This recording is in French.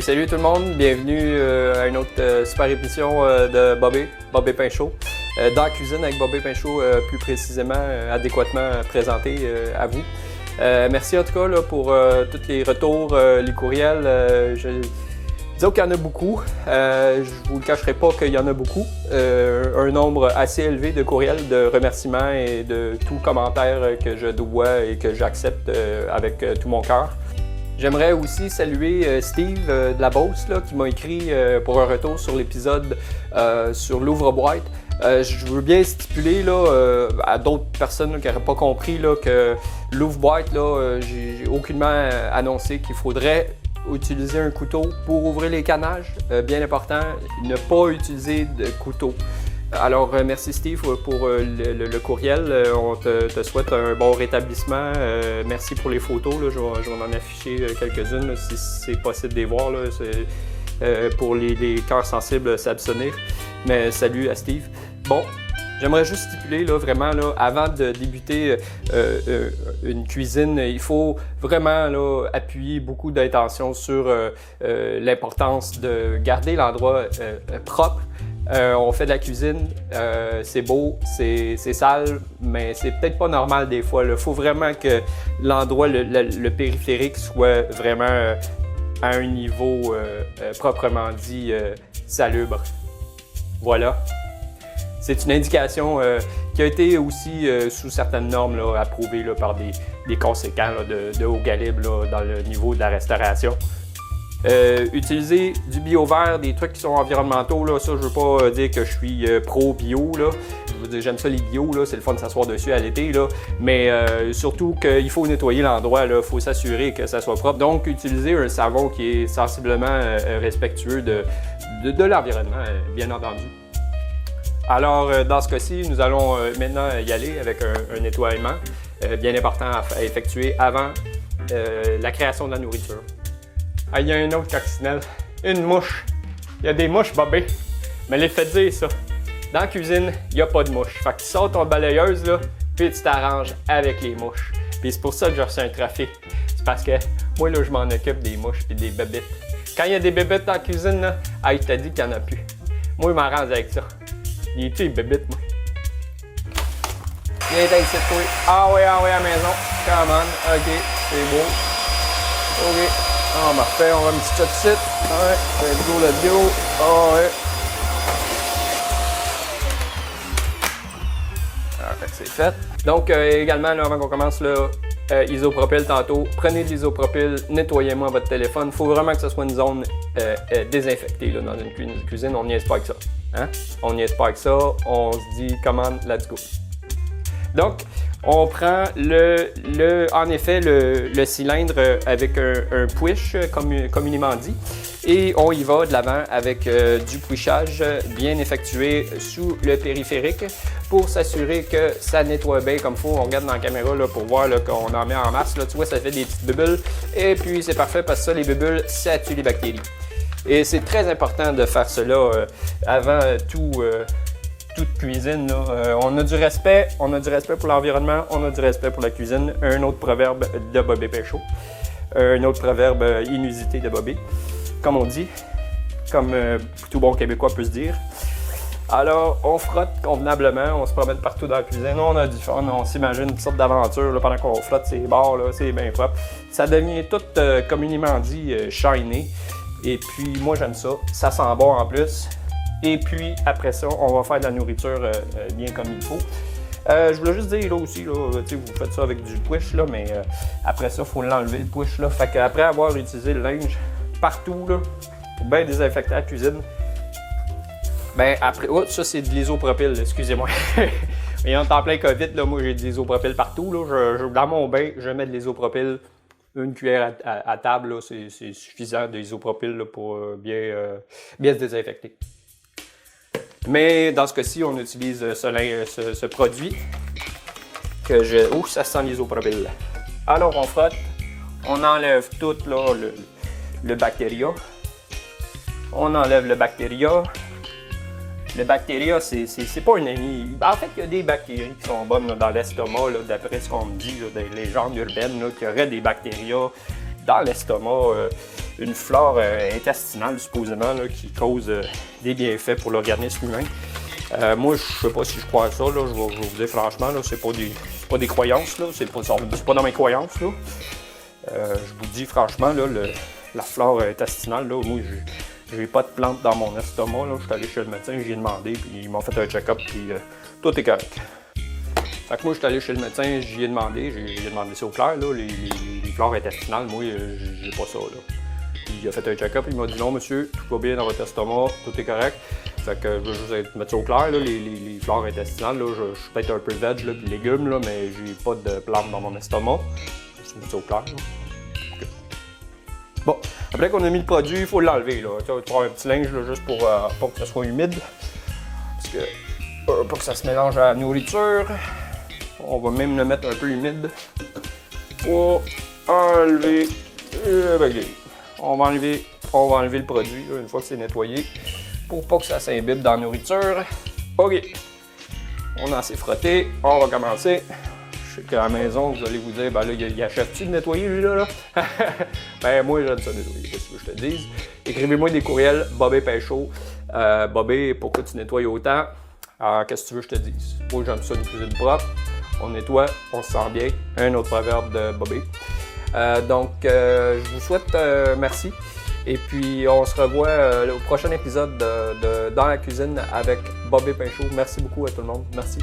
Salut tout le monde, bienvenue à une autre super émission de Bobby Pinchot. Dans la cuisine avec Bobby Pinchot, plus précisément, adéquatement présenté à vous. Merci en tout cas là, pour tous les retours, les courriels. Disons qu'il y en a beaucoup. Je ne vous le cacherai pas qu'il y en a beaucoup. Un nombre assez élevé de courriels, de remerciements et de tout commentaire que je dois et que j'accepte avec tout mon cœur. J'aimerais aussi saluer Steve de la Beauce là, qui m'a écrit pour un retour sur l'épisode sur l'ouvre-boîte. Je veux bien stipuler là, à d'autres personnes là, qui n'auraient pas compris là, que l'ouvre-boîte, j'ai aucunement annoncé qu'il faudrait utiliser un couteau pour ouvrir les canages. Bien important, ne pas utiliser de couteau. Alors, merci Steve pour le courriel. On te souhaite un bon rétablissement. Merci pour les photos. Là. Je vais en afficher quelques-unes là, si c'est possible de les voir. Là. Pour les cœurs sensibles s'abstenir. Mais salut à Steve. Bon, j'aimerais juste stipuler là, vraiment, là, avant de débuter une cuisine, il faut vraiment là, appuyer beaucoup d'intention sur l'importance de garder l'endroit propre. On fait de la cuisine, c'est beau, c'est sale, mais c'est peut-être pas normal des fois. Il faut vraiment que l'endroit, le périphérique soit vraiment à un niveau proprement dit salubre. Voilà. C'est une indication qui a été aussi sous certaines normes là, approuvée là, par des conséquents là, de haut calibre là, dans le niveau de la restauration. Utiliser du bio vert, des trucs qui sont environnementaux, là, ça je veux pas dire que je suis pro-bio, là. Je veux dire, j'aime ça les bio, là, c'est le fun de s'asseoir dessus à l'été, là. Mais surtout qu'il faut nettoyer l'endroit, il faut s'assurer que ça soit propre. Donc, utiliser un savon qui est sensiblement respectueux de l'environnement, bien entendu. Alors, dans ce cas-ci, nous allons maintenant y aller avec un nettoiement bien important à effectuer avant la création de la nourriture. Ah, il y a un autre coccinelle. Une mouche. Il y a des mouches, Bobby. Mais les fait dire ça. Dans la cuisine, il n'y a pas de mouches. Fait que tu sors ton balayeuse, là, puis tu t'arranges avec les mouches. Puis c'est pour ça que j'ai reçu un trophée. C'est parce que moi, là, je m'en occupe des mouches et des bébites. Quand il y a des bébites dans la cuisine, là, ah, il t'a dit qu'il n'y en a plus. Moi, je m'arrange avec ça. Il est-tu les bébites, moi? Viens t'aider ici, toi. Ah oui, à la maison. Come on. OK, c'est beau. OK. Ah, parfait, on va un petit shot ici. Ouais, let's go. Ah, ouais. Ah, c'est fait. Donc, également, là, avant qu'on commence, là, isopropyl tantôt, prenez de l'isopropyl, nettoyez-moi votre téléphone. Il faut vraiment que ce soit une zone désinfectée là, dans une cuisine. On n'y est pas avec ça. Hein? On n'y est pas avec ça. On se dit, commande, let's go. Donc, on prend en effet le cylindre avec un push, communément dit, et on y va de l'avant avec du pushage bien effectué sous le périphérique pour s'assurer que ça nettoie bien comme il faut. On regarde dans la caméra là, pour voir qu'on en met en masse. Là, tu vois, ça fait des petites bulles et puis c'est parfait parce que ça, les bulles, ça tue les bactéries. Et c'est très important de faire cela avant toute cuisine. Là. On a du respect pour l'environnement, on a du respect pour la cuisine. Un autre proverbe de Bobby Pinchot. Un autre proverbe inusité de Bobby, comme on dit, comme tout bon Québécois peut se dire. Alors, on frotte convenablement, on se promène partout dans la cuisine, on a du fun, on s'imagine une sorte d'aventure là, pendant qu'on frotte ces bords, là, c'est bien propre. Ça devient tout communément dit shiny. Et puis, moi j'aime ça, ça sent bon en plus. Et puis, après ça, on va faire de la nourriture bien comme il faut. Je voulais juste dire là aussi, là, vous faites ça avec du push, là, mais après ça, il faut l'enlever le push. Là. Fait qu'après avoir utilisé le linge partout, là, pour bien désinfecter la cuisine, ben après, oh, ça c'est de l'isopropyl, excusez-moi. Et on est en plein COVID, là, moi j'ai de l'isopropyl partout. Là. Dans mon bain, je mets de l'isopropyl. Une cuillère à table, là, c'est suffisant d'isopropyl pour bien se désinfecter. Mais dans ce cas-ci, on utilise ce produit que je... Ouh, ça sent l'isopropyl. Alors, on frotte. On enlève tout là, le bactéria. On enlève le bactéria. Le bactéria, c'est pas un ami. En fait, il y a des bactéries qui sont bonnes là, dans l'estomac, d'après ce qu'on me dit, là, des légendes urbaines, qu'il y aurait des bactéries dans l'estomac une flore intestinale, supposément, là, qui cause des bienfaits pour l'organisme humain. Moi, je sais pas si je crois à ça, là, je vais vous dire franchement, là, c'est pas des croyances, là, c'est pas dans mes croyances. Là. Je vous dis franchement, là, la flore intestinale, là, moi, j'ai pas de plante dans mon estomac. Là. Je suis allé chez le médecin, j'y ai demandé, puis ils m'ont fait un check-up, puis tout est correct. Fait que moi, je suis allé chez le médecin, j'y ai demandé ça au clair, là, les flores intestinales, moi, j'ai pas ça, là. Il a fait un check-up, il m'a dit non, monsieur, tout va bien dans votre estomac, tout est correct. Fait que je vais juste mettre ça au clair, là, les flores intestinales, là, je suis peut-être un peu veg, là, puis légumes, là, mais j'ai pas de plantes dans mon estomac. Je vais mettre ça au clair, là. Okay. Bon, après qu'on a mis le produit, il faut l'enlever, là. Tu vas prendre un petit linge, là, juste pour que ça soit humide. Parce que, pour que ça se mélange à la nourriture. On va même le mettre un peu humide pour enlever le bagage. On va enlever le produit là, une fois que c'est nettoyé pour pas que ça s'imbibe dans la nourriture. OK. On a assez frotté. On va commencer. Je sais qu'à la maison, vous allez vous dire, ben là, il achète-tu de nettoyer lui là? Ben moi, j'aime ça nettoyer, qu'est-ce que je te dise. Écrivez-moi des courriels, Bobby Pinchot. Bobby, pourquoi tu nettoies autant? Alors, qu'est-ce que tu veux que je te dise? Moi, j'aime ça une cuisine propre. On nettoie, on se sent bien. Un autre proverbe de Bobby. Donc, je vous souhaite merci. Et puis, on se revoit au prochain épisode de Dans la cuisine avec Bobby Pinchot. Merci beaucoup à tout le monde. Merci.